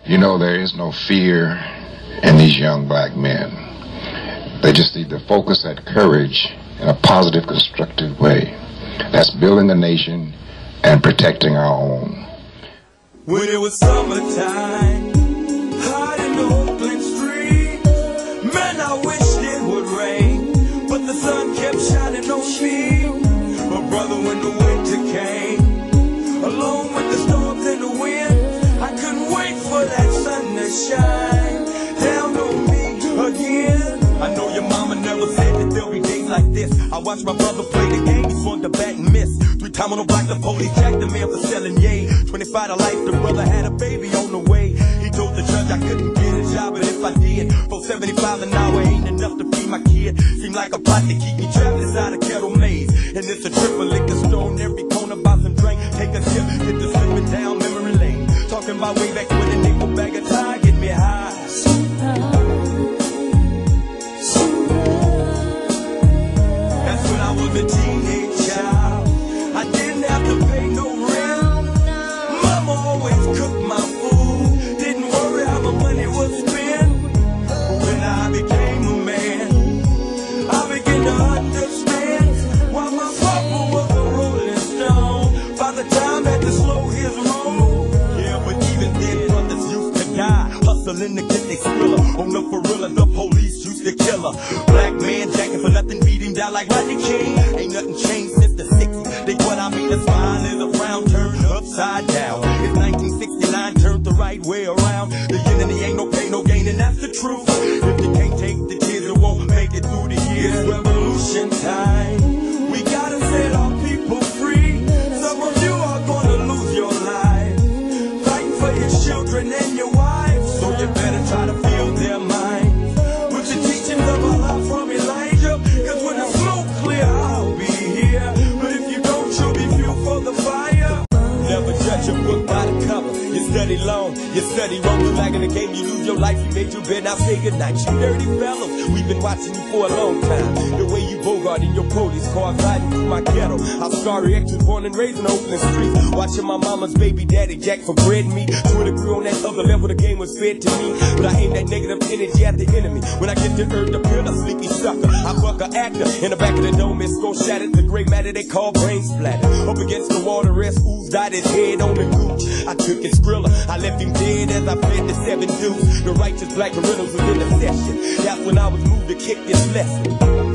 You know, there is no fear in these young black men. They just need to focus that courage in a positive, constructive way. That's building a nation and protecting our own. When it was summertime, hot in Oakland Street, man, I wished it would rain, but the sun kept shining on me. But brother, when the winter came, along with the storms and the wind, I couldn't wait for that sun to shine down on me again. I know your mama never said that there'll be days like this. I watched my brother play the game, he swung the bat and missed. 3 times on the block, the police jacked the man for selling yay. 25 to life, the brother had a baby on the way. He told the judge I couldn't get a job, but if I did, $4.75 an hour ain't enough to feed my kid. Seemed like a plot to keep me trapped inside a kettle maze. And it's a trip, a liquor store on every corner, buy some drink, take a sip, get to slipping down memory lane. Talking about way back when a nickel bag of tie get me high. That's when I was a teenage child. I didn't have to pay no rent. Mama always cooked my food. Didn't worry how my money was spent. But when I became a man, I began to understand why my papa was a rolling stone. By the time I had to slow his roll. Yeah, but even then brothers used to die, hustling to get their thriller. On the gorilla, the police used to kill her. Black man jacking for nothing, beat him down like Rodney King. Ain't nothing changed since the 60s. They what I mean, a smile is a frown turned upside down. If 1969 turned the right way around, the yin and the ain't no pain, no gain, and that's the truth. If you can't take the tears, it won't make it through the years. Revolution time. We gotta set our people free. Some of you are gonna lose your life, fighting for your children and your wives. So you better try to feel their minds with the teachings of Allah from Elijah. Cause when the smoke clear, I'll be here. But if you don't, you'll be fuel for the fire. Never judge a book by the cover. You study long, you study wrong. You lag in the game, you lose your life. You made your bed, now say goodnight. You dirty fellows, we've been watching you for a long time. The way you bogart in your police car riding through my ghetto. I'm sorry, X was born and raised in Oakland Street. Watching my mama's baby daddy jack for bread and meat. To a degree on that other level, the game was fed to me. But I aim that negative energy at the enemy. When I get to earth, the pill, a sleepy sucker. I fuck a actor in the back of the dome, it's gon' shatter. The gray matter they call brain splatter. Up against the wall, the rest oozed out his head on the gooch. I took his Skrilla, I left him dead as I fled the 7 dudes. The righteous black gorillas was in the session. That's when I was moved to kick this lesson.